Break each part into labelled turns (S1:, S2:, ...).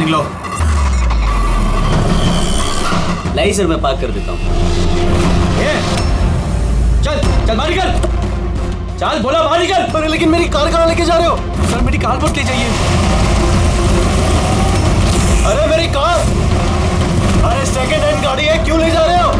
S1: निकलो।
S2: नहीं सर, मैं पार्क कर देता हूँ।
S1: चल चल बाहर निकल, चल बोला बाहर निकल।
S3: अरे लेकिन मेरी कार कहाँ लेके जा रहे हो?
S1: सर मेरी कार मत ले जाइए।
S3: अरे मेरी कार, अरे सेकंड हैंड गाड़ी है, क्यों ले जा रहे हो?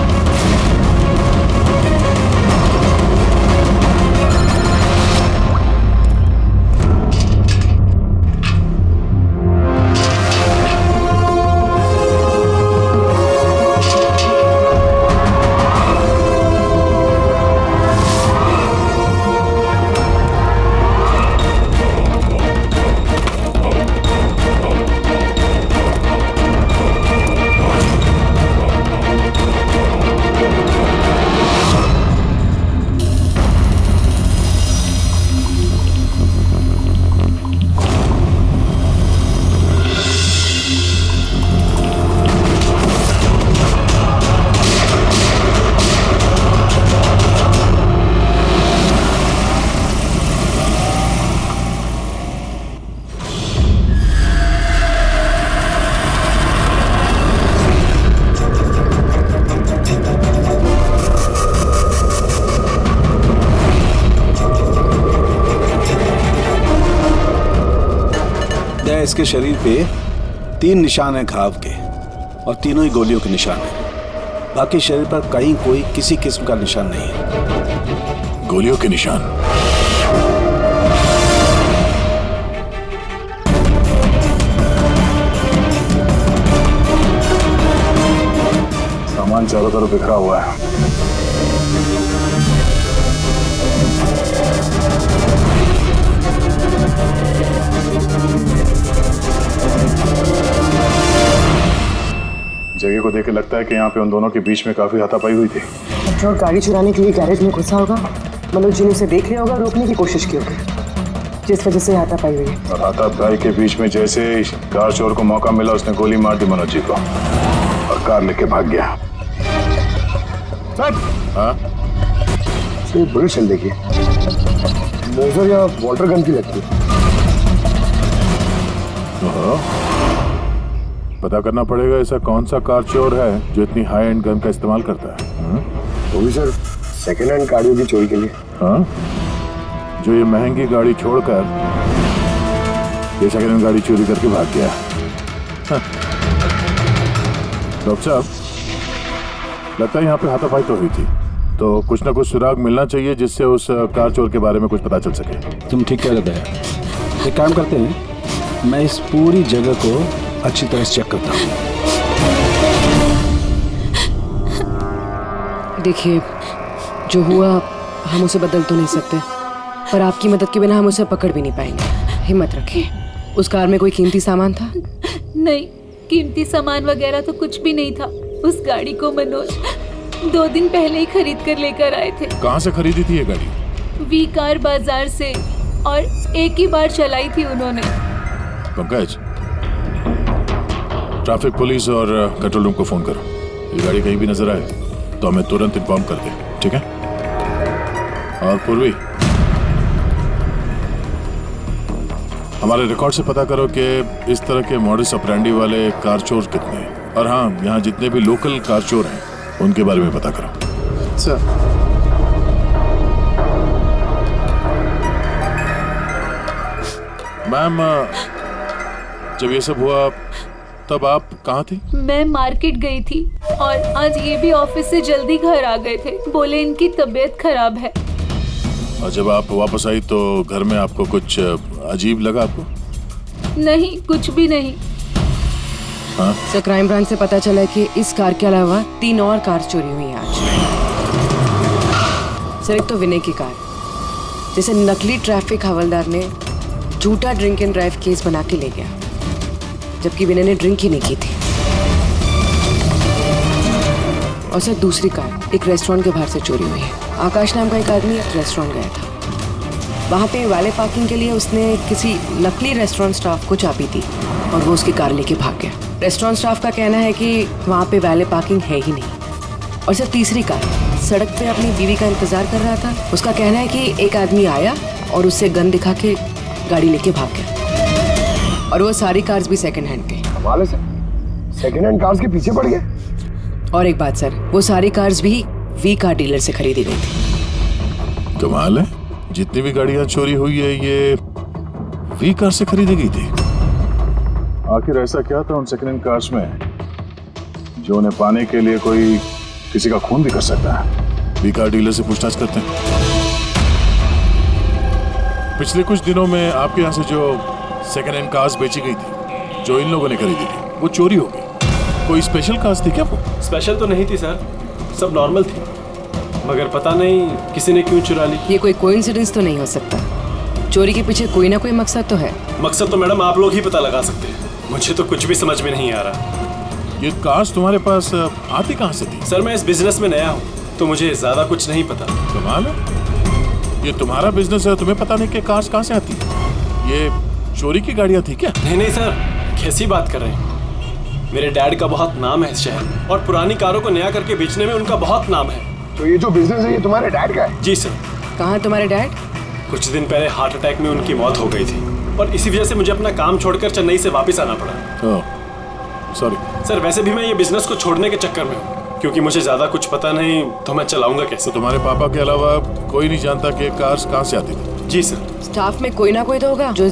S4: इसके शरीर पे 3 निशान हैं घाव के और तीनों ही गोलियों के निशान हैं। बाकी शरीर पर कहीं कोई किसी किस्म का निशान नहीं है।
S5: गोलियों के निशान? सामान चारों तरफ बिखरा हुआ है। जगह को देख के लगता है कि यहाँ पे उन दोनों के बीच में काफी हाथापाई हुई थी।
S6: पेट्रोल गाड़ी चुराने के लिए गैरेज में घुसा होगा, मनोज जी ने उसे देख लिया होगा, रोकने की कोशिश की होगी, जिस वजह से हाथापाई हुई।
S5: और हाथापाई के बीच में जैसे कार चोर को मौका मिला, उसने गोली मार दी मनोज जी को और कार लेके भाग गया। हाँ?
S3: बुलेट चल देखिए, मोजर या वाटर गन की लगती है।
S5: पता करना पड़ेगा ऐसा कौन सा कार चोर है जो इतनी हाई एंड गन का इस्तेमाल करता है।
S3: वो भी सर सेकेंड हैंड गाड़ियों की चोरी के लिए।
S5: हाँ? जो ये महंगी गाड़ी छोड़कर ये सेकेंड हैंड गाड़ी चोरी करके भाग गया। डॉक्टर साहब, लगता है यहाँ पे हाथापाई तो हुई थी, तो कुछ ना कुछ सुराग मिलना चाहिए जिससे उस कार चोर के बारे में कुछ पता चल सके।
S4: तुम ठीक कह रहे हैं। एक काम करते हैं, मैं इस पूरी जगह को अच्छी तरह से चेक करता हूँ।
S6: देखिए, जो हुआ हम उसे बदल तो नहीं सकते, पर आपकी मदद के बिना हम उसे पकड़ भी नहीं पाएंगे। हिम्मत रखिए। उस कार में कोई कीमती सामान था?
S7: नहीं, कीमती सामान वगैरह तो कुछ भी नहीं था। उस गाड़ी को मनोज 2 दिन पहले ही खरीद कर लेकर आए थे।
S5: कहाँ से खरीदी थी ये गाड़ी?
S7: वी कार बाजार से, और एक ही बार चलाई थी उन्होंने।
S5: पंकज, ट्रैफिक पुलिस और कंट्रोल रूम को फोन करो। ये गाड़ी कहीं भी नजर आए तो हमें तुरंत इन्फॉर्म कर दे, ठीक है? और पूर्वी, हमारे रिकॉर्ड से पता करो कि इस तरह के मॉडस ऑपरेंडी वाले कार चोर कितने हैं। और हाँ, यहाँ जितने भी लोकल कार चोर हैं उनके बारे में पता करो।
S4: सर,
S5: मैम, जब ये सब हुआ तब आप कहाँ थी?
S7: मैं मार्केट गई थी और आज ये भी ऑफिस से जल्दी घर आ गए थे। बोले इनकी तबीयत खराब है।
S5: और जब आप वापस आई तो घर में आपको कुछ अजीब लगा आपको?
S7: नहीं, कुछ भी नहीं।
S5: हाँ?
S6: सर, क्राइम ब्रांच से पता चला कि इस कार के अलावा 3 और कार चोरी हुई हैं आज। सर, एक तो विनय की कार, जिसे नकली ट्रैफिक हवलदार ने झूठा ड्रिंक एंड ड्राइव केस बना के ले गया, जबकि विनय ने ड्रिंक ही नहीं की थी। और सर, दूसरी कार एक रेस्टोरेंट के बाहर से चोरी हुई है। आकाश नाम का एक आदमी एक रेस्टोरेंट गया था, वहाँ पे वैले पार्किंग के लिए उसने किसी नकली रेस्टोरेंट स्टाफ को चाबी दी और वो उसकी कार लेके भाग गया। रेस्टोरेंट स्टाफ का कहना है कि वहाँ पे वैले पार्किंग है ही नहीं। और सर, तीसरी कार सड़क पे अपनी बीवी का इंतजार कर रहा था। उसका कहना है कि एक आदमी आया और उससे गन दिखा के गाड़ी लेके भाग गया। और वो सारी कार्स भी सेकंड हैंड थे।
S3: कमाल है सर, सेकेंड हैंड कार्स के पीछे पड़ गए।
S6: और एक बात सर, वो सारी कार्स भी वी कार डीलर से खरीदी गई थी।
S5: कमाल है, जितनी भी गाड़ियां चोरी हुई है ये वी कार से खरीदी गई थी। आखिर ऐसा क्या था उन सेकेंड हैंड कार्स में जो उन्हें पाने के लिए कोई किसी का खून भी कर सकता है? वी कार डीलर से पूछताछ करते हैं। पिछले कुछ दिनों में आपके यहाँ से जो सेकेंड हैंड कार्स बेची गई थी, जो इन लोगों ने खरीदी थी, वो चोरी हो गई। कोई स्पेशल कार्स थी क्या वो?
S1: स्पेशल तो नहीं थी सर, सब नॉर्मल थी, मगर पता नहीं किसी ने क्यों चुरा ली।
S6: ये कोई कोइंसिडेंस तो नहीं हो सकता, चोरी के पीछे कोई ना कोई मकसद तो है।
S1: मकसद तो मैडम आप लोग ही पता लगा सकते हैं, मुझे तो कुछ भी समझ में नहीं आ रहा।
S5: ये कार्स तुम्हारे पास आती कहाँ से थी?
S1: सर मैं इस बिजनेस में नया हूँ तो मुझे ज्यादा कुछ नहीं पता।
S5: कमाल है, ये तुम्हारा बिजनेस है, तुम्हें पता नहीं कि कार्स कहाँ से आती है? ये चोरी की गाड़ियाँ थी क्या?
S1: नहीं सर, कैसी बात कर रहे हैं? मेरे डैड का बहुत नाम है इस शहर में और पुरानी कारों को नया करके बेचने में उनका बहुत नाम है।
S3: तो ये जो बिजनेस है ये तुम्हारे डैड का है?
S1: जी सर।
S6: कहाँ तुम्हारे डैड?
S1: कुछ दिन पहले हार्ट अटैक में उनकी मौत हो गई थी और इसी वजह से मुझे अपना काम छोड़कर चेन्नई से वापस आना पड़ा।
S5: सॉरी
S1: सर, वैसे भी मैं ये बिजनेस को छोड़ने के चक्कर में हूँ क्योंकि मुझे ज्यादा कुछ पता नहीं, तो मैं चलाऊंगा कैसे?
S5: तो तुम्हारे पापा के अलावा कोई नहीं जानता कि कार्स कहाँ से आती थी?
S1: जी सर।
S6: स्टाफ में कोई ना कोई तो होगा जो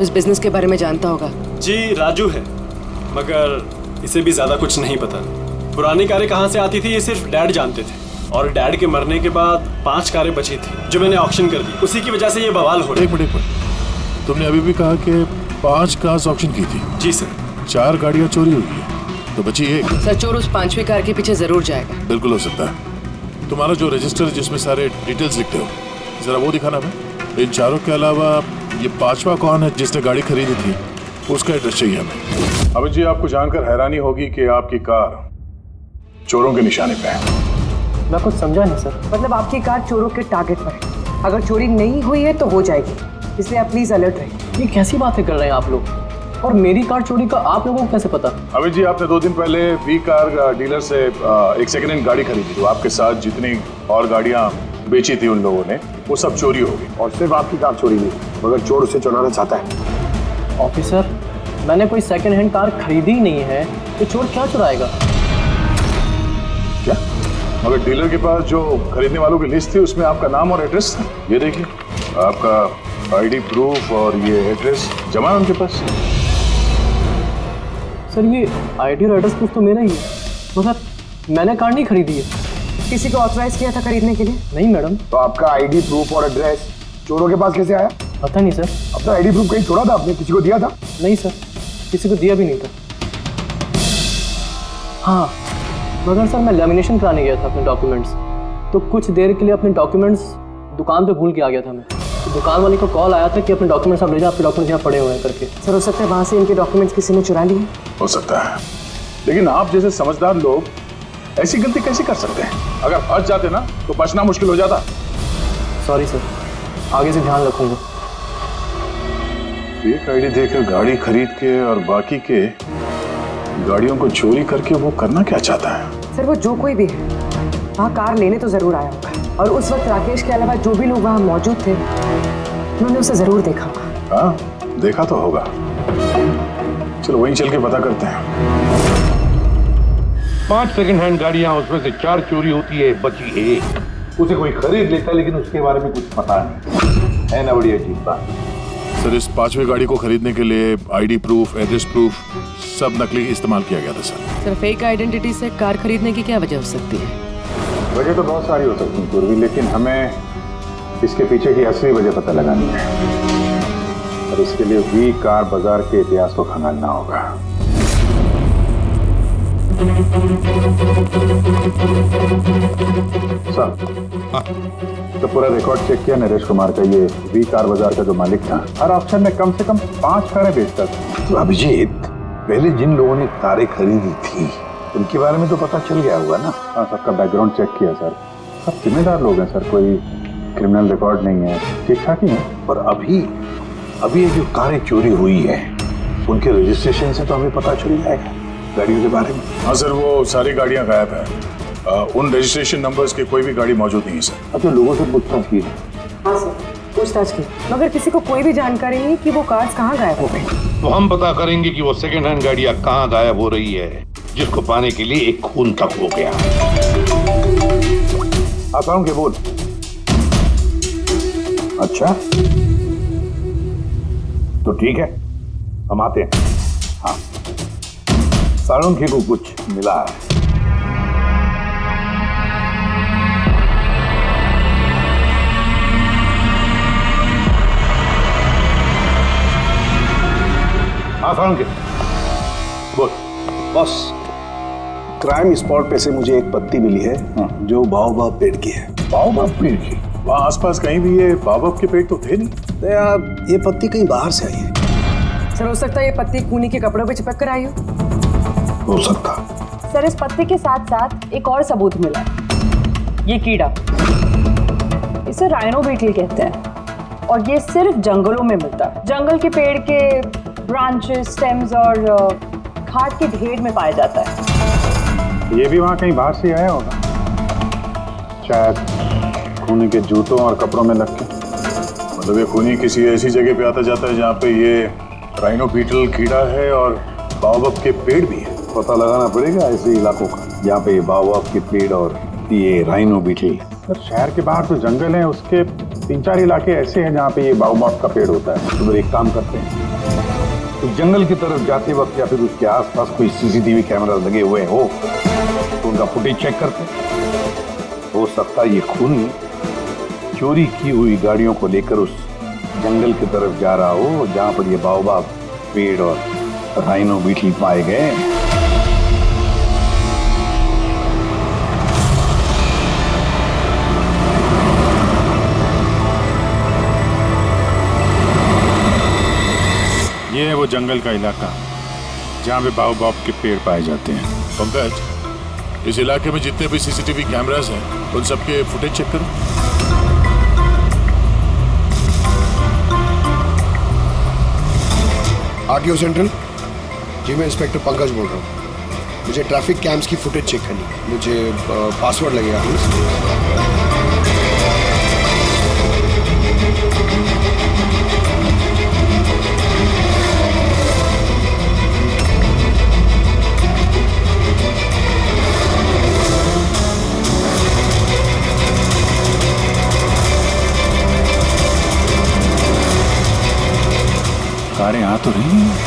S6: इस बिजनेस के बारे में जानता होगा।
S1: जी राजू है, मगर इसे भी ज्यादा कुछ नहीं पता। पुरानी कारें कहाँ से आती थी ये सिर्फ डैड जानते थे और डैड के मरने के बाद 5 कारें बची थी जो मैंने ऑक्शन कर दी, उसी की वजह से ये बवाल हो रहा है।
S5: एक मिनट, तुमने अभी भी कहा कि 5 कार्स ऑक्शन की थी।
S1: जी सर।
S5: 4 गाड़ियाँ चोरी हुई है तो बची एक।
S6: सर चोर उस 5वीं कार के पीछे जरूर जाएगा।
S5: बिल्कुल हो सकता है। तुम्हारा जो रजिस्टर जिसमें सारे डिटेल्स लिखते हो, जरा वो दिखाना हमें। इन 4 के अलावा ये 5वां कौन है जिसने गाड़ी खरीदी थी, उसका एड्रेस चाहिए हमें। अभी जी आपको जानकर हैरानी होगी कि आपकी कार चोरों के निशाने पे है।
S8: मैं कुछ समझा नहीं सर।
S6: मतलब आपकी कार चोरों के टारगेट पर है, अगर चोरी नहीं हुई है तो हो जाएगी, इसलिए आप प्लीज अलर्ट रहिए।
S8: ये कैसी बातें कर रहे हैं आप लोग? और मेरी कार चोरी का आप लोगों को कैसे पता?
S5: अभी जी आपने 2 दिन पहले वी कार डीलर से एक सेकेंड हैंड गाड़ी खरीदी थी। आपके साथ जितनी और गाड़ियाँ बेची थी उन लोगों ने, वो सब चोरी हो गई।
S3: और सिर्फ आपकी कार चोरी नहीं, मगर चोर उसे चुराना चाहता है।
S8: ऑफिसर, मैंने कोई सेकंड हैंड कार खरीदी ही नहीं है, तो चोर क्या चुराएगा?
S5: क्या? मगर डीलर के पास जो खरीदने वालों की लिस्ट थी उसमें आपका नाम और एड्रेस था। ये देखिए, आपका आईडी प्रूफ और ये एड्रेस जमा है उनके पास।
S8: सर ये आईडी और एड्रेस प्रूफ तो मेरा ही है, मगर मैंने कार नहीं खरीदी है।
S6: किसी को ऑथराइज किया था खरीदने के लिए?
S8: नहीं मैडम।
S3: तो आपका आईडी प्रूफ और एड्रेस चोरों के पास कैसे आया?
S8: पता नहीं सर।
S3: अपना आईडी प्रूफ कहीं छोड़ा था आपने? किसी को दिया था?
S8: नहीं सर, किसी को दिया भी नहीं था। हाँ मगर सर मैं लेमिनेशन कराने गया था अपने डॉक्यूमेंट्स, तो कुछ देर के लिए अपने डॉक्यूमेंट्स दुकान पे भूल के आ गया था मैं। तो दुकान वाले को कॉल आया था कि अपने डॉक्यूमेंट्स आप ले जाओ, आपके डॉक्यूमेंट्स यहाँ पड़े हुए हैं करके।
S6: सर हो सकता है वहाँ से इनके डॉक्यूमेंट्स किसी ने चुरा लिए।
S5: हो सकता है, लेकिन आप जैसे समझदार लोग ऐसी गलती कैसे कर सकते हैं? अगर फंस जाते ना तो बचना मुश्किल हो जाता।
S8: सॉरी सर, आगे से ध्यान रखूंगा।
S5: फेक आईडी देकर गाड़ी खरीद के और बाकी के गाड़ियों को चोरी करके वो करना क्या चाहता है?
S6: सर वो जो कोई भी है वहाँ कार लेने तो जरूर आया होगा, और उस वक्त राकेश के अलावा जो भी लोग वहाँ मौजूद थे उन्होंने उसे जरूर देखा होगा।
S5: हाँ देखा तो होगा। चलो वहीं चल के पता करते हैं।
S9: 5 सेकंड हैंड गाड़ियां, उसमें से 4 चोरी होती है, बची एक। उसे कोई खरीद लेता लेकिन उसके बारे में कुछ पता नहीं है ना। बड़ी अजीब बात।
S5: सर इस 5वीं गाड़ी को खरीदने के लिए आईडी प्रूफ, एड्रेस प्रूफ सब नकली इस्तेमाल किया गया था सर।
S6: फेक आइडेंटिटी से कार खरीदने की क्या वजह हो सकती है?
S10: वजह तो बहुत सारी हो सकती है पूर्वी, लेकिन हमें इसके पीछे की असली वजह पता लगानी है और इसके लिए वी कार बाजार के इतिहास को खंगालना होगा। सर तो पूरा रिकॉर्ड चेक किया नरेश कुमार का, ये वी कार बाजार का जो मालिक था हर ऑप्शन में कम से कम 5 कारें बेचता था।
S9: तो अभिजीत, पहले जिन लोगों ने कारें खरीदी थी उनके बारे में तो पता चल गया होगा ना?
S10: हाँ सबका बैकग्राउंड चेक किया सर, सब जिम्मेदार लोग हैं सर, कोई क्रिमिनल रिकॉर्ड नहीं है, ठीक ठाक ही है।
S9: और अभी ये जो कारें चोरी हुई है उनके रजिस्ट्रेशन से तो हमें पता चल जाएगा गाड़ियों के बारे में।
S5: हाँ सर, वो सारी गाड़ियाँ गायब हैं। उन रजिस्ट्रेशन नंबर्स के कोई भी गाड़ी मौजूद नहीं है सर।
S9: अच्छा लोगों से पूछताछ की?
S6: हाँ सर, पूछताछ की, मगर किसी को कोई भी जानकारी नहीं कि वो कार्स कहाँ गायब हो गए।
S9: तो हम पता करेंगे कि वो सेकंड हैंड गाड़ियां कहाँ गायब हो रही है, जिसको पाने के लिए एक खून तक हो गया।
S10: आसाराम के बोल। अच्छा तो ठीक है, हम आते हैं। हाँ, साळुंखे को कुछ मिला है। हाँ साळुंखे बोल।
S4: बॉस, क्राइम स्पॉट पे से मुझे एक पत्ती मिली है जो बाओबाब पेड़ की है।
S10: बाओबाब पेड़ की?
S5: वहाँ आसपास कहीं भी ये बाबा के पेड़ तो थे नहीं।
S4: तो यार ये पत्ती कहीं बाहर से आई है।
S6: सर हो सकता है ये पत्ती खूनी के कपड़ों पे चिपक कर आई
S10: हो सकता।
S11: सर इस पत्ते के साथ साथ एक और सबूत मिला है। ये कीड़ा, इसे राइनो बीटल कहते हैं और ये सिर्फ जंगलों में मिलता है। जंगल के पेड़ के ब्रांचेस, स्टेम्स और खाद के ढेर में पाया जाता है।
S10: ये भी वहाँ कहीं बाहर से आया होगा, शायद खूनी के जूतों और कपड़ों में लग के।
S5: मतलब ये खूनी किसी ऐसी जगह पे आता जाता है जहाँ पे ये राइनो बीटल कीड़ा है और बाओबाब के पेड़ भी है।
S10: पता लगाना पड़ेगा ऐसे इलाकों का जहाँ पे बाओबाब के पेड़ और ये राइनो बीटल। सर शहर के बाहर तो जंगल है, उसके 3-4 इलाके ऐसे हैं जहाँ पे ये बाओबाब का पेड़ होता है। तो एक काम करते हैं, तो जंगल की तरफ जाते वक्त या फिर उसके आसपास कोई सीसीटीवी कैमरा लगे हुए हो तो उनका फुटेज चेक करते हैं। हो सकता है ये खूनी चोरी की हुई गाड़ियों को लेकर उस जंगल की तरफ जा रहा हो जहां पर ये बाओबाब पेड़ और राइनो बीटल पाए गए।
S9: ये है वो जंगल का इलाका जहाँ पे बाओबाब के पेड़ पाए जाते हैं।
S5: पंकज, इस इलाके में जितने भी सीसीटीवी कैमरास हैं उन सबके फुटेज चेक करो।
S3: आरटीओ सेंट्रल जी, मैं इंस्पेक्टर पंकज बोल रहा हूँ। मुझे ट्रैफिक कैम्स की फुटेज चेक करनी है। मुझे पासवर्ड लगेगा प्लीज।
S9: कारें आ तो रही हैं।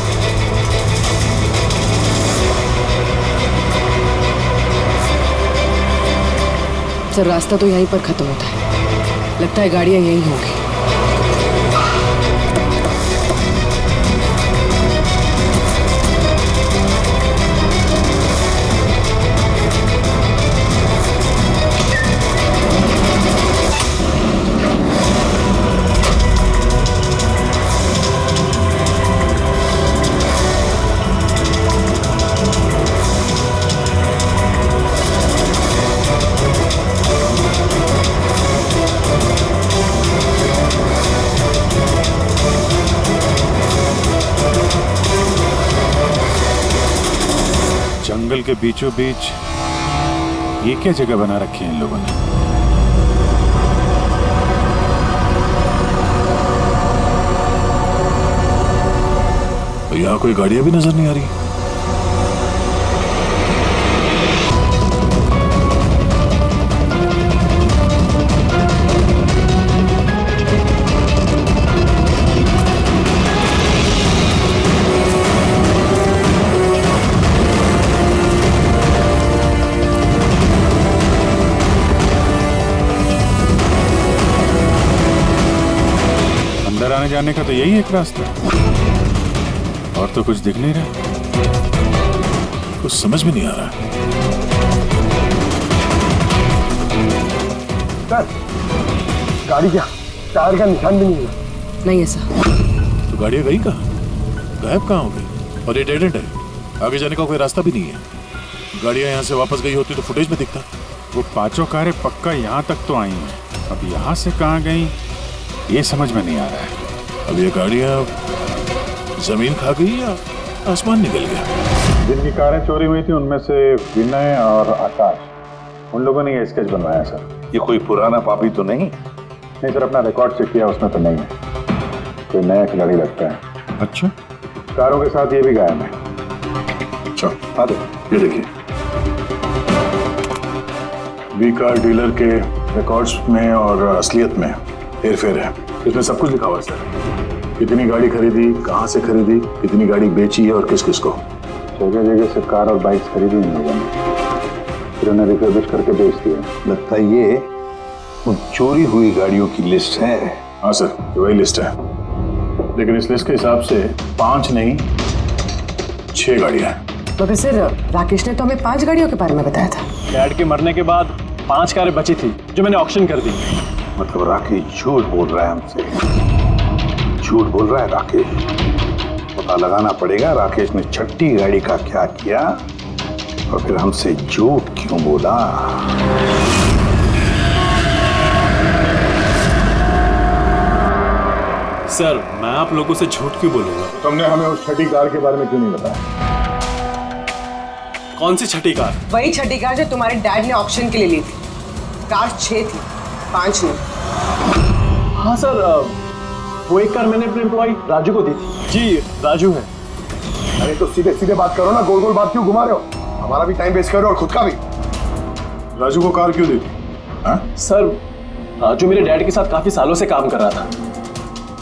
S6: सर रास्ता तो यहीं पर खत्म होता है, लगता है गाड़ियां यहीं होंगी।
S9: जंगल के बीचों बीच ये क्या जगह बना रखी है इन लोगों ने?
S5: तो यहाँ कोई गाड़ियां भी नजर नहीं आ रही।
S9: अंदर आने जाने का तो यही एक रास्ता है, और तो कुछ दिख नहीं रहा।
S5: कुछ समझ में नहीं आ रहा।
S3: सर गाड़ी क्या टायर का निशान भी नहीं है।
S6: नहीं ऐसा।
S5: तो गाड़ियां गई कहाँ, गायब कहाँ हो गई? और ये डेड एंड है, आगे जाने का कोई रास्ता भी नहीं है। गाड़ियां यहाँ से वापस गई होती तो फुटेज में दिखता।
S9: वो पांचों कारें पक्का यहाँ तक तो आई हैं, अब यहाँ से कहाँ गई ये समझ में नहीं आ रहा है।
S5: अब ये गाड़ियां जमीन खा गई या आसमान निकल गया?
S10: जिनकी कारें चोरी हुई थी उनमें से विनय और आकाश, उन लोगों ने ये स्केच बनवाया सर।
S9: ये कोई पुराना पापी तो नहीं?
S10: नहीं सर, अपना रिकॉर्ड चेक किया, उसमें तो नहीं है। कोई नया खिलाड़ी लगता है।
S5: अच्छा,
S10: कारों के साथ ये भी गायब है।
S5: अच्छा,
S10: हाँ दो,
S5: ये देखिए, वी कार डीलर के रिकॉर्ड्स में और असलियत में हेरफेर है। इसमें सब कुछ लिखा हुआ है सर। कितनी गाड़ी खरीदी, कहाँ से खरीदी, कितनी गाड़ी बेची है और किस किस को।
S10: जगह जगह से कार और बाइक्स खरीदी इन लोगों ने, फिर उन्हें रिफर्बिश करके बेच दिया। लगता है ये उन चोरी हुई गाड़ियों की लिस्ट है।
S5: हाँ सर, ये वही लिस्ट है, लेकिन इस लिस्ट के हिसाब से 5 नहीं 6 गाड़ियाँ हैं।
S6: मगर सर, राकेश ने तो हमें 5 गाड़ियों के बारे में बताया था।
S1: डैड के मरने के बाद 5 कारें बची थी जो मैंने ऑक्शन कर दी।
S10: मतलब राकेश झूठ बोल रहा है हमसे, झूठ बोल रहा है राकेश। पता लगाना पड़ेगा राकेश ने छठी गाड़ी का क्या किया और फिर हमसे झूठ क्यों बोला।
S1: सर, मैं आप लोगों से झूठ क्यों बोलूंगा?
S5: तुमने हमें उस छठी कार के बारे में क्यों नहीं बताया?
S1: कौन सी छठी कार?
S6: वही छठी कार जो तुम्हारे डैड ने ऑक्शन के लिए ली थी। कार 6 थी, 5 नहीं।
S1: हाँ सर, वो एक कार मैंने अपने एम्प्लॉय राजू को दी थी। जी, राजू है।
S3: अरे तो सीधे सीधे बात करो ना, गोल गोल बात क्यों घुमा रहे हो? हमारा भी टाइम वेस्ट कर रहे हो और खुद का भी।
S5: राजू को कार क्यों दी थी?
S1: सर, राजू मेरे डैड के साथ काफी सालों से काम कर रहा था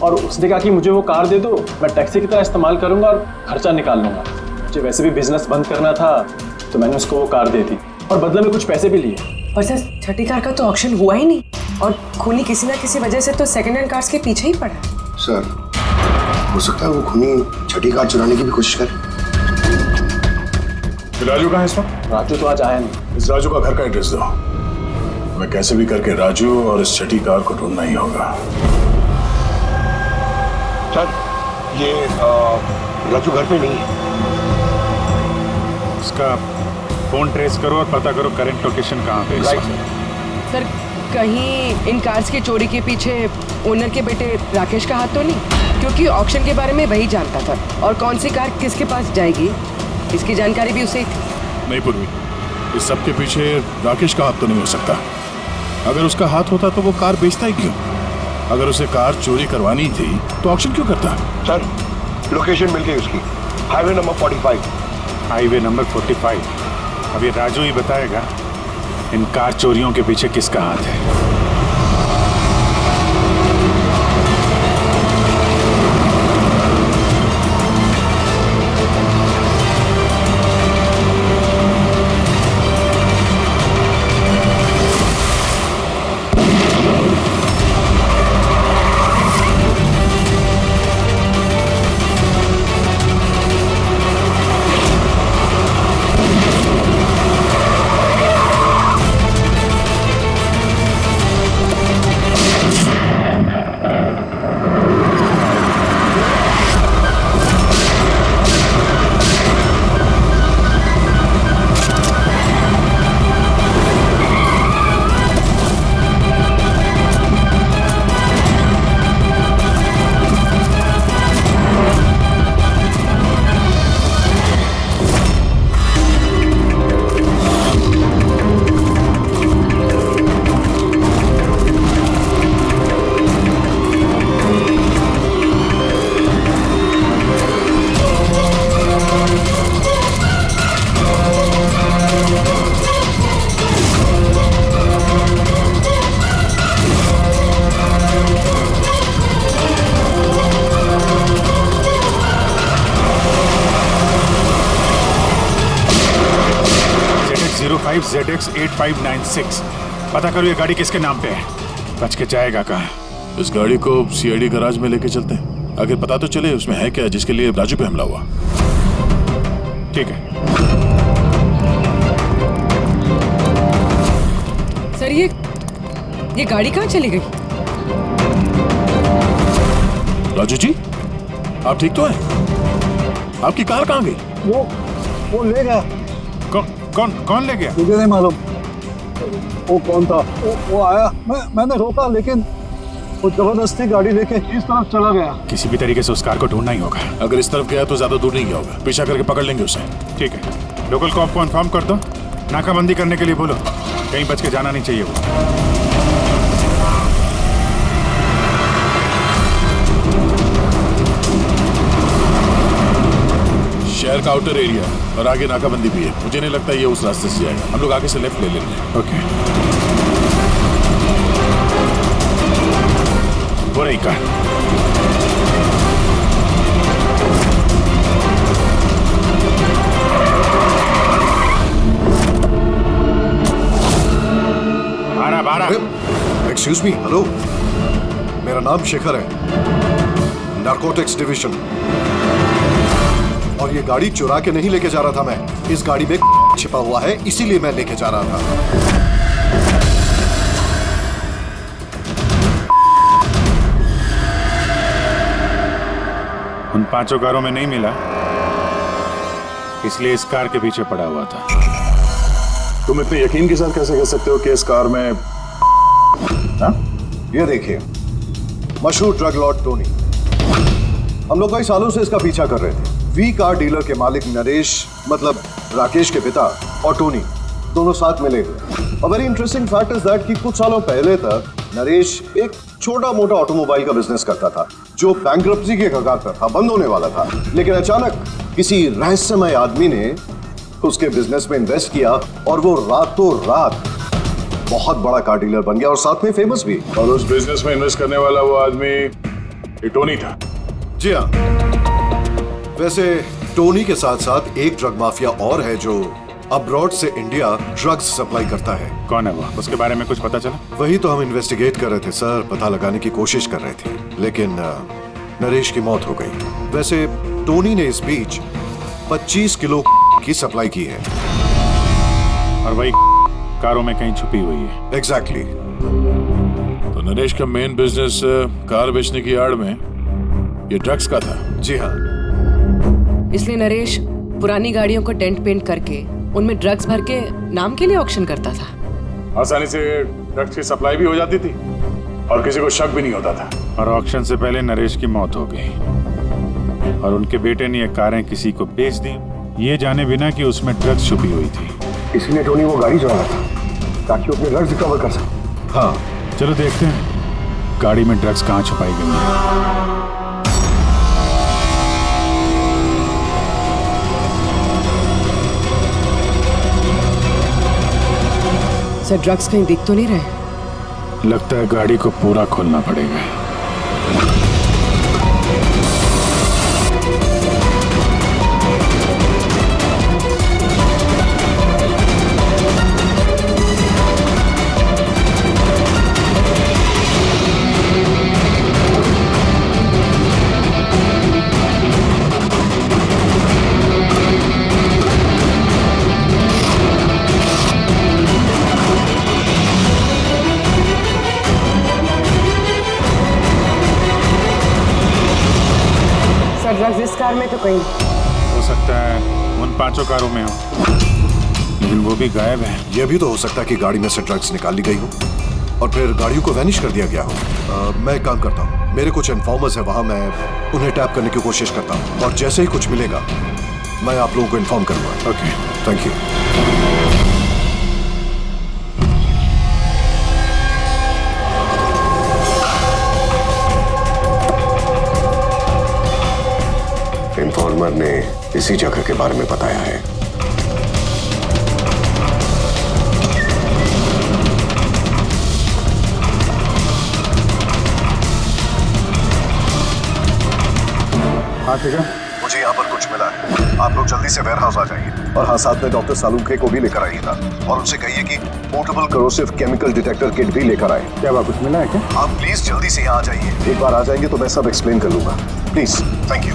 S1: और उसने कहा कि मुझे वो कार दे दो, मैं टैक्सी की तरह इस्तेमाल करूंगा और खर्चा निकाल लूंगा। मुझे वैसे भी बिजनेस बंद करना था तो मैंने उसको वो कार दे दी और बदले में कुछ पैसे भी लिए।
S6: पर सर, छठी कार का तो ऑक्शन हुआ ही नहीं और खूनी किसी ना किसी वजह से तो सेकंड हैंड कार्स के पीछे ही पड़ा है।
S3: सर, हो सकता है वो खूनी छठी कार चुराने की भी कोशिश करे।
S5: राजू कहाँ है इस वक्त?
S1: राजू तो आज आया नहीं।
S5: इस राजू का घर का एड्रेस दो, मैं कैसे भी करके राजू और इस छठी कार को ढूंढना ही होगा।
S3: सर, ये राजू घर पे नहीं है।
S9: इसका फोन ट्रेस करो और पता करो करंट लोकेशन कहाँ पे है।
S6: सर, कहीं इन कार्स की चोरी के पीछे ओनर के बेटे राकेश का हाथ तो नहीं? क्योंकि ऑक्शन के बारे में वही जानता था और कौन सी कार किसके पास जाएगी इसकी जानकारी भी उसे थी।
S5: नहीं पूर्वी, इस सब के पीछे राकेश का हाथ तो नहीं हो सकता। अगर उसका हाथ होता तो वो कार बेचता ही क्यों? अगर उसे कार चोरी करवानी थी तो ऑक्शन क्यों करता?
S3: सर, लोकेशन मिल गई उसकी, हाईवे नंबर 45।
S9: Highway number 45। अब ये राजू ही बताएगा इन कार चोरियों के पीछे किसका हाथ है। ZX8596। पता करो ये गाड़ी किसके नाम पे है। बच के जाएगा कहाँ?
S5: इस गाड़ी को सीआईडी गैराज में लेके चलते हैं, आगे पता तो चले उसमें है क्या जिसके लिए राजू पे हमला हुआ।
S9: ठीक है
S6: सर, ये गाड़ी कहाँ चली गई?
S5: राजू जी, आप ठीक तो हैं? आपकी कार कहाँ गई?
S4: वो ले गया।
S9: कौन ले गया?
S4: मुझे नहीं मालूम वो कौन था। वो आया, मैंने रोका लेकिन वो जबरदस्ती गाड़ी लेके इस तरफ चला गया।
S9: किसी भी तरीके से उस कार को ढूंढना ही होगा।
S5: अगर इस तरफ गया तो ज्यादा दूर नहीं गया होगा, पीछा करके पकड़ लेंगे उसे।
S9: ठीक है, लोकल कॉप को इन्फॉर्म कर दो, नाकाबंदी करने के लिए बोलो, कहीं बच के जाना नहीं चाहिए वो।
S5: शहर का आउटर एरिया है और आगे नाकाबंदी भी है। मुझे नहीं लगता ये उस रास्ते से जाएगा। हम लोग आगे से लेफ्ट ले लेंगे।
S10: ओके, वो रही कार।
S3: एक्सक्यूज मी, हेलो, मेरा नाम शेखर है, नारकोटिक्स डिवीजन। और ये गाड़ी चुरा के नहीं लेके जा रहा था मैं, इस गाड़ी में छिपा हुआ है, इसीलिए मैं लेके जा रहा था।
S10: उन 5 कारों में नहीं मिला, इसलिए इस कार के पीछे पड़ा हुआ था।
S5: तुम इतने यकीन के साथ कैसे कह सकते हो कि इस कार में?
S3: हाँ? ये देखिए, मशहूर ड्रग लॉर्ड टोनी, हम लोग कई सालों से इसका पीछा कर रहे थे। वी कार डीलर के मालिक नरेश, मतलब राकेश के पिता, और टोनी दोनों साथ मिले हुए। और very interesting fact is that कि कुछ सालों पहले तक नरेश एक छोटा मोटा ऑटोमोबाइल का बिजनेस करता था जो बैंक्रप्सी के कगार पर था, बंद होने वाला था। लेकिन अचानक किसी रहस्यमय आदमी ने उसके बिजनेस में इन्वेस्ट किया और वो रातों रात बहुत बड़ा कार डीलर बन गया और साथ में फेमस भी।
S5: और उस बिजनेस में इन्वेस्ट करने वाला वो आदमी ये टोनी था।
S3: जी हाँ, वैसे टोनी के साथ साथ एक ड्रग माफिया और है जो अब्रॉड से इंडिया ड्रग्स सप्लाई करता है।
S10: कौन है वो? उसके बारे में कुछ पता चला?
S3: वही तो हम इन्वेस्टिगेट कर रहे थे सर, पता लगाने की कोशिश कर रहे थे, लेकिन नरेश की मौत हो गई। वैसे टोनी ने इस बीच 25 किलो की सप्लाई की है
S10: और वही कारों में कहीं छुपी हुई है।
S3: एग्जैक्टली।
S5: तो नरेश का मेन बिजनेस कार बेचने की आड़ में ये ड्रग्स का था।
S3: जी हाँ,
S6: इसलिए नरेश पुरानी गाड़ियों को डेंट पेंट करके उनमें ड्रग्स भर के नाम के लिए ऑक्शन करता था।
S5: आसानी से ड्रग्स की सप्लाई भी हो जाती थी और किसी को शक भी नहीं होता था।
S10: और ऑक्शन से पहले नरेश की मौत हो गई और उनके बेटे ने ये कारें किसी को बेच दी, ये जाने बिना कि उसमें ड्रग्स छुपी हुई थी।
S3: इसीलिए टोनी वो गाड़ी चुरा रहा था ताकि वो अपने ड्रग्स रिकवर कर सके। हाँ,
S10: चलो देखते हैं गाड़ी में ड्रग्स कहाँ छुपाई गई है।
S6: सर, ड्रग्स कहीं दिख तो नहीं रहे?
S10: लगता है गाड़ी को पूरा खोलना पड़ेगा।
S6: ड्रग्स इस कार में तो कहीं
S10: हो सकता है उन 5 कारों में हो, लेकिन वो भी गायब है।
S3: यह भी तो हो सकता है कि गाड़ी में से ड्रग्स निकाल ली गई हो और फिर गाड़ियों को वैनिश कर दिया गया हो। मैं एक काम करता हूँ, मेरे कुछ इन्फॉर्मर्स है वहाँ, मैं उन्हें टैप करने की कोशिश करता हूँ और जैसे ही कुछ मिलेगा मैं आप लोगों को इन्फॉर्म करूँगा।
S10: Okay,
S3: thank you. इन्फॉर्मर ने इसी जगह के बारे में बताया है।
S10: हाँ ठीक है,
S3: मुझे यहाँ पर कुछ मिला है, आप लोग जल्दी से वेयर हाउस आ जाइए और हाँ, साथ में डॉक्टर सालुंखे को भी लेकर आइएगा और उनसे कहिए कि portable corrosive chemical detector kit भी लेकर आए।
S10: क्या बात, कुछ मिला है क्या?
S3: आप प्लीज जल्दी से यहाँ आ जाइए। एक बार आ जाएंगे तो मैं सब एक्सप्लेन कर लूंगा, प्लीज। Thank you.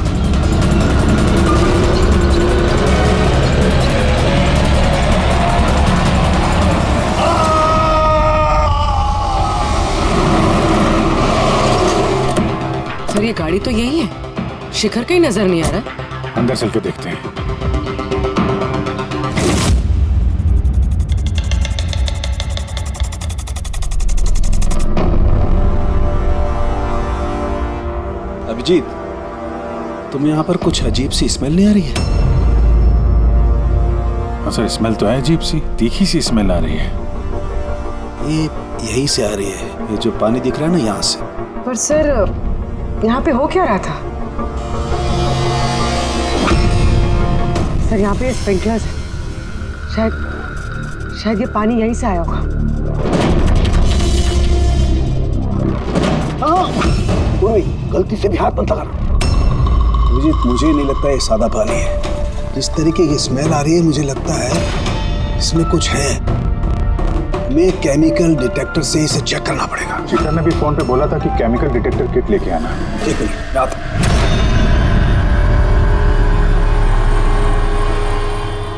S6: सर, ये गाड़ी तो यही है, शिखर कहीं नजर नहीं आ रहा।
S10: अंदर चल के देखते हैं। अभिजीत, तुम यहाँ पर कुछ अजीब सी स्मेल नहीं आ रही है? अच्छा, स्मेल तो है अजीब सी, तीखी सी स्मेल आ रही है। ये यहीं से आ रही है, ये जो पानी दिख रहा है ना, यहाँ से।
S6: पर सर, यहाँ पे हो क्या रहा था? सर यहाँ पे स्प्रिंकलर्स है, शायद ये पानी यहीं से आया होगा।
S4: कोई गलती से भी हाथ मत लगा। मुझे नहीं लगता ये सादा पानी है। जिस तरीके की स्मेल आ रही है मुझे लगता है इसमें कुछ है। हमें केमिकल डिटेक्टर से इसे चेक करना पड़ेगा।
S10: शिखर ने भी फोन पे बोला था कि केमिकल डिटेक्टर किट लेके आना।
S4: एक मिनट आता।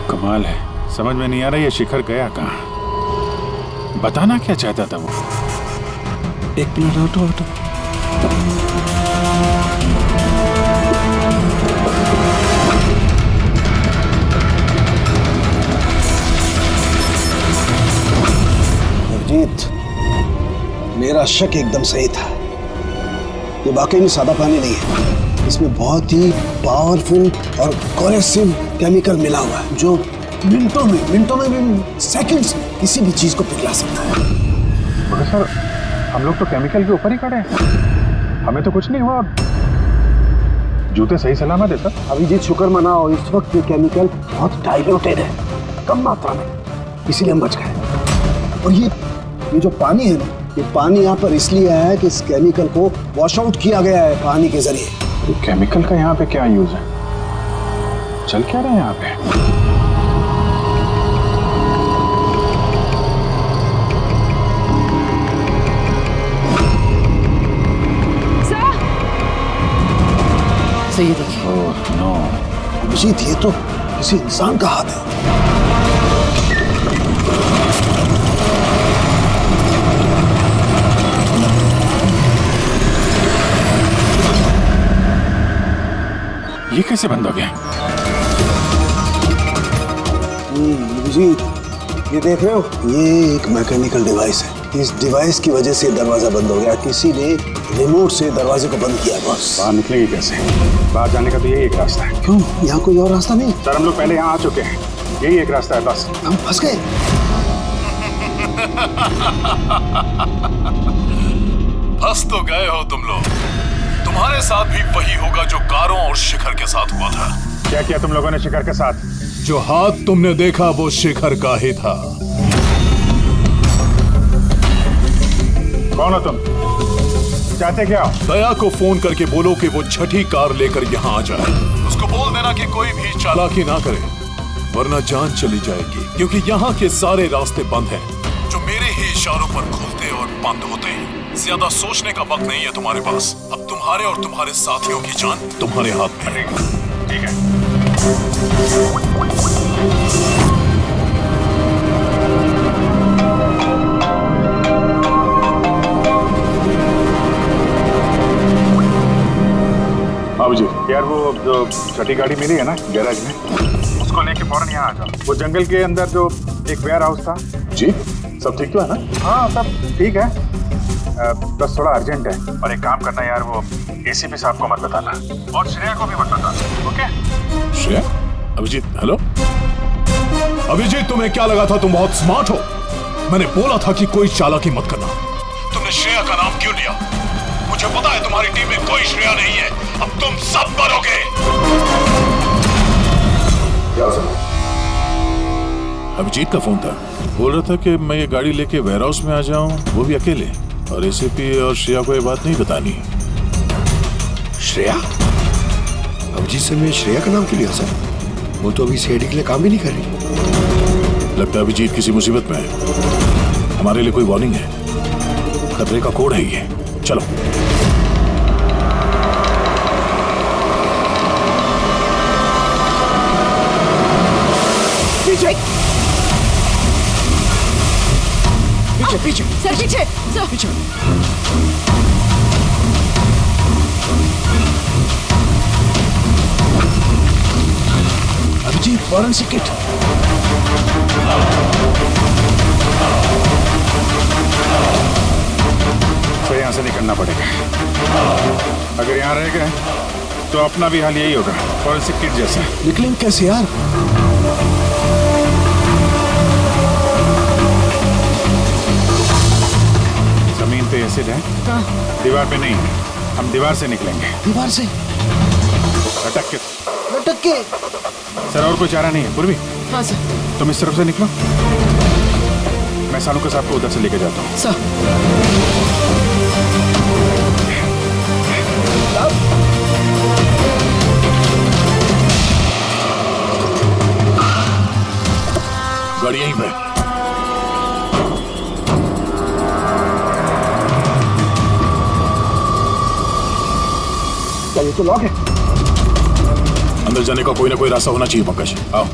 S10: कमाल है, समझ में नहीं आ रहा ये शिखर गया कहाँ। बताना क्या चाहता था वो?
S4: एक मिनट हटो। नवजीत, मेरा शक एकदम सही था। ये वाकई में सादा पानी नहीं है। इसमें बहुत ही पावरफुल और कोरेसिव केमिकल मिला हुआ है जो मिनटों में भी सेकंड्स में किसी भी चीज को पिघला सकता है।
S10: मगर सर, हम लोग तो केमिकल के ऊपर ही खड़े हैं, हमें तो कुछ नहीं हुआ। जूते सही सलामत है सर।
S4: अभिजीत, शुक्र मनाओ, इस वक्त ये केमिकल बहुत डाइल्यूटेड है, कम मात्रा में, इसीलिए हम बच गए। और ये जो पानी है ना, ये पानी यहाँ पर इसलिए आया है कि इस केमिकल को वॉश आउट किया गया है पानी के जरिए।
S10: तो केमिकल का यहाँ पे क्या यूज है? चल क्या रहे हैं यहाँ पे?
S6: सर ये देखिए।
S10: ओह नो,
S4: अभिजीत, ये तो किसी इंसान का हाथ है।
S10: ये कैसे बंद हो गया?
S4: अभिजीत, ये देख रहे हो, ये एक मैकेनिकल डिवाइस है। इस डिवाइस की वजह से दरवाजा बंद हो गया। किसी ने रिमोट से दरवाजे को बंद किया। बस
S10: बाहर निकलेंगे कैसे? बाहर जाने का तो यही एक रास्ता है।
S4: क्यों? यहाँ कोई और रास्ता नहीं?
S10: सर, हम लोग पहले यहाँ आ चुके हैं, यही एक रास्ता है बस।
S4: हम फंस गए।
S5: फंस तो गए हो तुम लोग। तुम्हारे साथ भी वही होगा जो कारों और शिखर के साथ हुआ था।
S10: क्या किया तुम लोगों ने शिखर के साथ?
S5: जो हाथ तुमने देखा वो शिखर का ही था।
S10: कौन हो तुम? चाहते क्या?
S5: दया को फोन करके बोलो कि वो छठी कार लेकर यहाँ आ जाए। उसको बोल देना कि कोई भी चालाकी ना करे, वरना जान चली जाएगी। क्योंकि यहाँ के सारे रास्ते बंद हैं, जो मेरे ही इशारों पर खुलते और बंद होते हैं। ज्यादा सोचने का वक्त नहीं है तुम्हारे पास। अब तुम्हारे और तुम्हारे साथियों की जान तुम्हारे हाथ में है।
S10: ठीक है। अभिजीत, यार वो जो छठी गाड़ी मिली है ना गैराज में, उसको लेके फौरन यहाँ आ जाओ। वो जंगल के अंदर जो एक वेयर हाउस था।
S5: जी, सब ठीक तो है ना?
S10: हाँ, सब ठीक है, बस थोड़ा अर्जेंट है। और एक काम करना यार, वो एसीपी साहब को मत बताना और श्रेया को भी मत बताना, ओके?
S5: श्रेया? अभिजीत, हेलो अभिजीत, तुम्हें क्या लगा था तुम बहुत स्मार्ट हो? मैंने बोला था कि कोई चालाकी मत करना। तुमने श्रेया का नाम क्यों लिया? मुझे पता है तुम्हारी टीम में कोई श्रेया नहीं है। अब तुम सब मरोगे। अभिजीत का फोन था, बोल रहा था कि मैं ये गाड़ी लेके वेयर हाउस में आ जाऊं, वो भी अकेले, और एसीपी और श्रेया को ये बात नहीं बतानी।
S12: श्रेया? अभिजीत से मैं श्रेया का नाम क्यों लिया सर? वो तो अभी सीआईडी के लिए काम भी नहीं कर रही।
S5: लगता है अभिजीत किसी मुसीबत में है। हमारे लिए कोई वार्निंग है, खतरे का कोड है ये। चलो।
S6: पीछे
S12: पीछे पीछे
S6: सर, पीछे सर,
S12: पीछे।
S4: Abhijeet, forensic kit.
S10: तो यहाँ से निकलना पड़ेगा। अगर यहाँ रह गए तो अपना भी हाल यही होगा, फॉरेंसिक किट जैसा।
S4: निकलेंगे कैसे यार?
S10: जमीन पे एसिड है, दीवार पे नहीं। हम दीवार से निकलेंगे।
S4: दीवार से?
S5: लटक के।
S4: लटक के?
S5: सर और कोई चारा नहीं है पूर्वी?
S6: हाँ सर।
S5: तुम इस तरफ से निकलो, मैं सानू के साथ को उधर से लेके जाता हूँ।
S6: सर
S5: गाड़ी यहीं पे।
S4: क्या ये तो लॉक है?
S5: अंदर जाने का कोई ना कोई रास्ता होना चाहिए पंकज, आओ।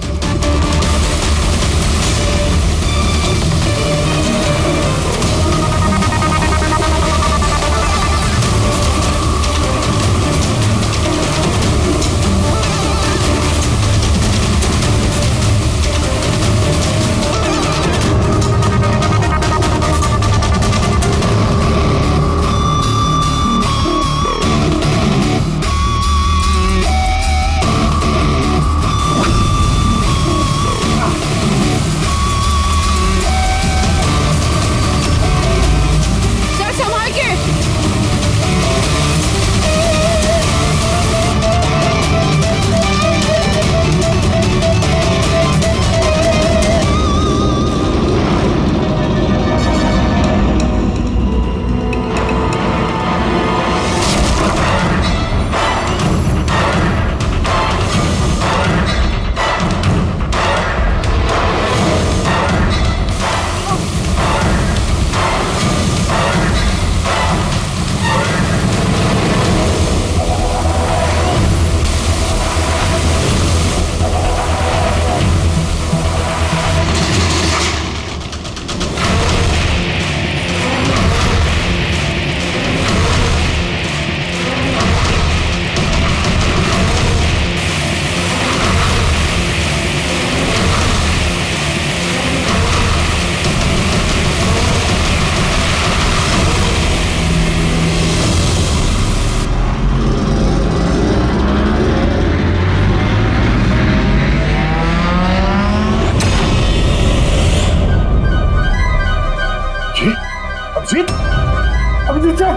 S10: अभिजीत सर,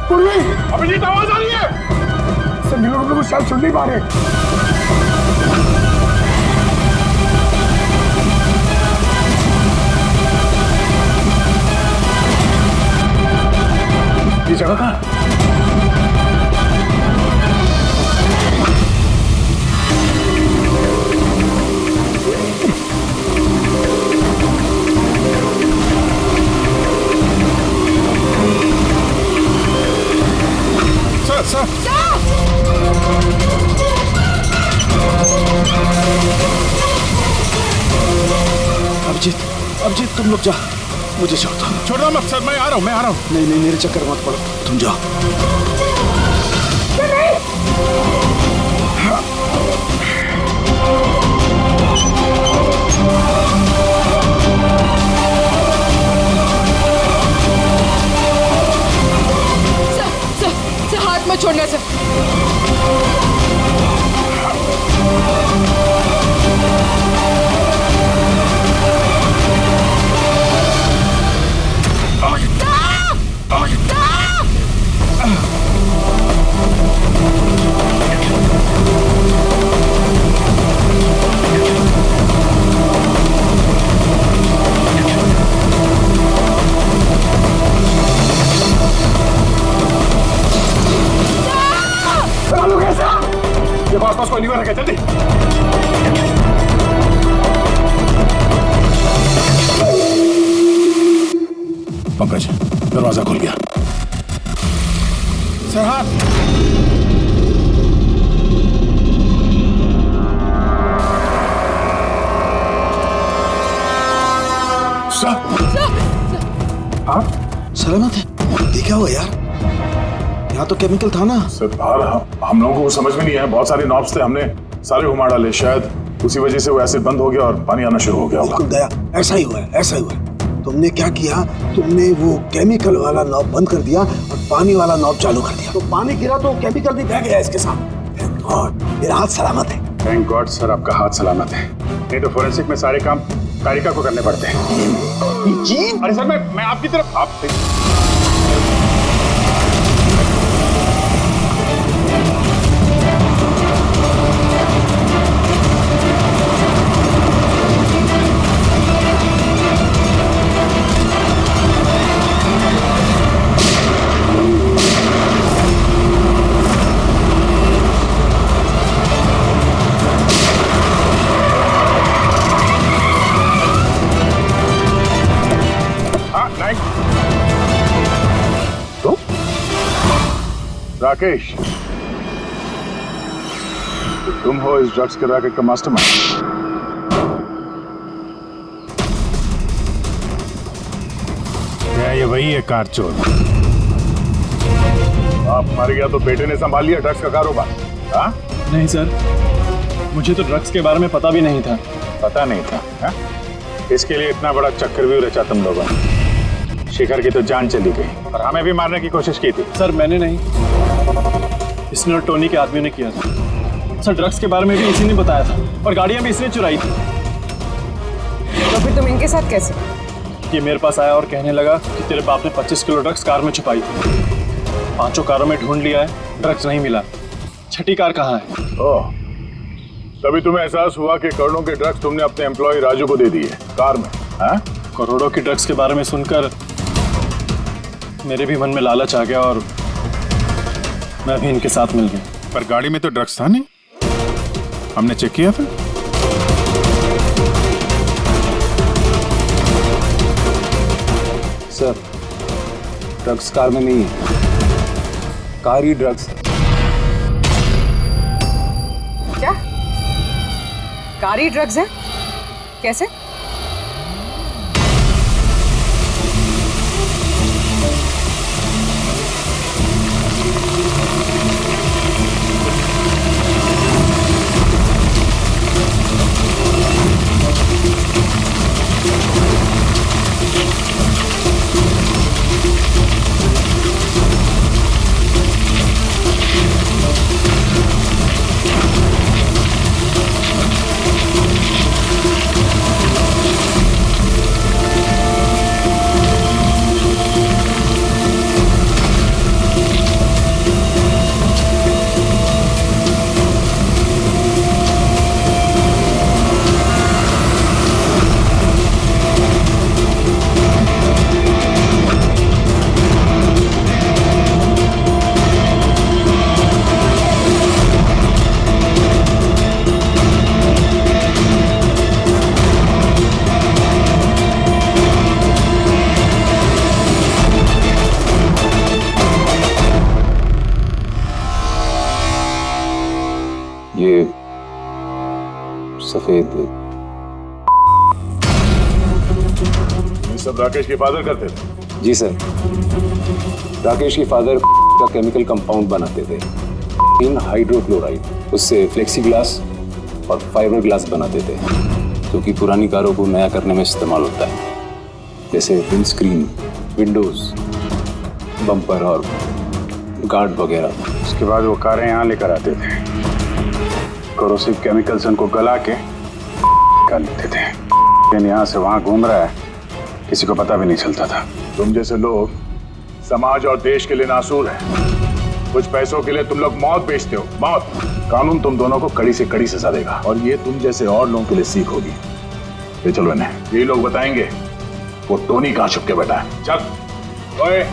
S10: पूर्वी, अभिजीत आवाज आ रही है सर। मिलों को कुछ शायद सुन नहीं पा रहे। ये जगह कहाँ?
S4: अभिजीत तुम लोग जा, मुझे छोड़ दो।
S5: छोड़ दो मत सर, मैं आ रहा हूँ, मैं आ रहा हूँ।
S4: नहीं नहीं, मेरे चक्कर मत पड़ो, तुम जाओ।
S6: सर हाथ मत छोड़ना सर।
S10: ये पास कोई नहीं रखे, जल्दी।
S5: पंकज, दरवाजा खुल गया। सर हाथ।
S4: हाँ सलामत है? ये क्या हुआ यार? यहाँ तो केमिकल था ना
S5: सर। बाहर हम लोगों को समझ में नहीं आया, बहुत सारे नॉब्स थे, हमने सारे घुमा डाले, शायद उसी वजह से वो एसिड बंद हो गया और पानी आना शुरू हो गया होगा।
S4: बिल्कुल दया, ऐसा ही हुआ है, ऐसा ही हुआ है। तुमने क्या किया? तुमने वो केमिकल वाला नॉब बंद कर दिया और पानी वाला नॉब चालू कर दिया, तो पानी गिरा तो केमिकल भी बह गया इसके साथ। थैंक गॉड मेरा हाथ सलामत है।
S10: थैंक गॉड सर, आपका हाथ सलामत है, नहीं तो फोरेंसिक में सारे काम कारिका को करने पड़ते हैं।
S4: जी
S10: अरे सर, मैं आपकी तरफ आप राकेश, तो तुम हो इस ड्रग्स के रैकेट का मास्टरमाइंड। क्या ये वही है कार चोर? आप मर गया तो बेटे ने संभाल लिया ड्रग्स का कारोबार? हाँ?
S1: नहीं सर, मुझे तो ड्रग्स के बारे में पता भी नहीं था।
S10: पता नहीं था? हा? इसके लिए इतना बड़ा चक्रव्यूह रचा तुम लोगों ने। शिखर की तो जान चली गई और हमें भी मारने की कोशिश की थी।
S1: सर मैंने नहीं, इसने और टोनी के आदमियों ने किया था। सर ड्रग्स के बारे में भी इसी ने बताया था और गाड़ियां भी इसने चुराई थी।
S6: तो फिर तुम इनके साथ कैसे?
S1: ये मेरे पास आया और कहने लगा कि तेरे बाप ने 25 किलो ड्रग्स कार में छुपाई थी। 5 कारों में ढूंढ लिया है, ड्रग्स नहीं मिला। छठी कार कहाँ है?
S10: ओह, तभी तुम्हें एहसास हुआ कि करोड़ों के ड्रग्स तुमने अपने एम्प्लॉय राजू को दे दिए कार में। हाँ?
S1: करोड़ों के ड्रग्स के बारे में सुनकर मेरे भी मन में लालच आ गया और मैं भी इनके साथ मिल गया।
S10: पर गाड़ी में तो ड्रग्स था नहीं, हमने चेक किया था।
S13: सर ड्रग्स कार में नहीं है, कार ही ड्रग्स।
S6: क्या कार ही ड्रग्स है? कैसे?
S13: ये सफेद।
S10: ये सब राकेश के फादर करते थे?
S13: जी सर, राकेश के फादर का केमिकल कंपाउंड बनाते थे, इन हाइड्रोक्लोराइड। उससे फ्लेक्सी ग्लास और फाइबर ग्लास बनाते थे, जो कि पुरानी कारों को नया करने में इस्तेमाल होता है, जैसे विंडस्क्रीन, विंडोज, बम्पर और गार्ड वगैरह।
S10: उसके बाद वो कारें यहाँ लेकर आते थे, कोरोसिव केमिकल्स उनको गला के निकाल लेते थे। लेकिन यहाँ से वहाँ घूम रहा है, किसी को पता भी नहीं चलता था। तुम जैसे लोग समाज और देश के लिए नासूर हैं। कुछ पैसों के लिए तुम लोग मौत बेचते हो, मौत। कानून तुम दोनों को कड़ी से कड़ी सजा देगा और ये तुम जैसे और लोगों के लिए सीख होगी। ये चलो इन्हें, यही लोग बताएंगे वो टोनी कहाँ छुप के बैठा है। चल ओए।